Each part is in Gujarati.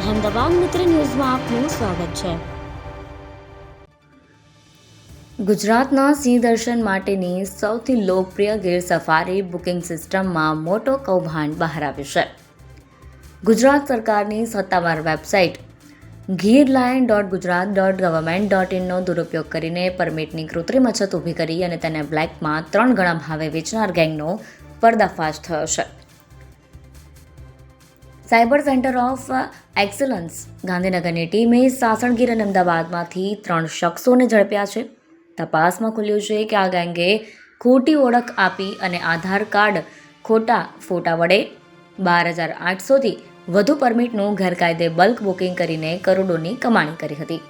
અહેમદાબાદ મિત્ર ન્યૂઝમાં આપનું સ્વાગત છે। ગુજરાતના સિંહ દર્શન માટેની સૌથી લોકપ્રિય ગીર સફારી બુકિંગ સિસ્ટમમાં મોટો કૌભાંડ બહાર આવ્યું છે। ગુજરાત સરકારની સત્તાવાર વેબસાઇટ girlion.gujarat.government.in નો દુરુપયોગ કરીને પરમિટની કૃત્રિમ અછત ઊભી કરી અને તેને બ્લેકમાં 3 ગણા ભાવે વેચનાર ગેંગનો પર્દાફાશ થયો છે। સાયબર સેન્ટર ઓફ એક્સલન્સ ગાંધીનગરની ટીમે સાસણગીર અને અમદાવાદમાંથી 3 શખ્સોને ઝડપ્યા છે। તપાસમાં ખુલ્યું છે કે આ ગેંગે ખોટી ઓળખ આપી અને આધાર કાર્ડ ખોટા ફોટા વડે 12,800થી વધુ પરમિટનું ગેરકાયદે બલ્ક બુકિંગ કરીને કરોડોની કમાણી કરી હતી।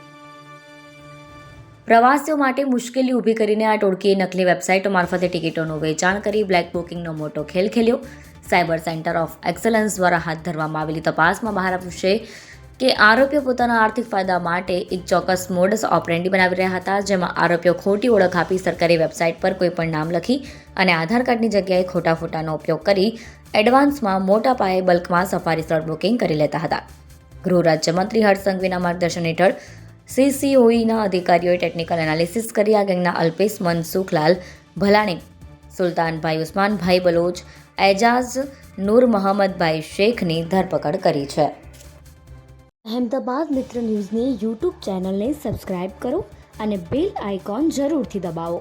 પ્રવાસીઓ માટે મુશ્કેલી ઊભી કરીને આ ટોળકીએ નકલી વેબસાઇટો મારફતે ટિકિટોનું વેચાણ કરી બ્લેક બુકિંગનો મોટો ખેલ ખેલ્યો। સાયબર સેન્ટર ઓફ એક્સલન્સ દ્વારા હાથ ધરવામાં આવેલી તપાસમાં બહાર આવ્યું છે કે આરોપીઓ પોતાના આર્થિક ફાયદા માટે એક ચોક્કસ મોડસ ઓપરેન્ડી બનાવી રહ્યા હતા, જેમાં આરોપીઓ ખોટી ઓળખ આપી સરકારી વેબસાઇટ પર કોઈપણ નામ લખી અને આધાર કાર્ડની જગ્યાએ ખોટા ફોટાનો ઉપયોગ કરી એડવાન્સમાં મોટા પાયે બલ્કમાં સફારી સ્લોટ બુકિંગ કરી લેતા હતા। ગૃહ રાજ્યમંત્રી હર્ષ સંઘવીના માર્ગદર્શન હેઠળ CCOEના અધિકારીઓએ ટેકનિકલ એનાલિસિસ કરી આ ગેંગના અલ્પેશ મનસુખલાલ ભલાણી, સુલતાનભાઈ ઉસ્માનભાઈ બલોચ, એજાઝ નૂર મોહમ્મદભાઈ શેખની ધરપકડ કરી છે। અહેમદાબાદ મિત્ર ન્યૂઝની YouTube ચેનલને સબસ્ક્રાઇબ કરો અને બેલ આઇકોન જરૂરથી દબાવો,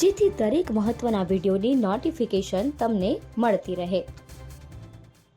જેથી દરેક મહત્ત્વના વિડીયોની નોટિફિકેશન તમને મળતી રહે।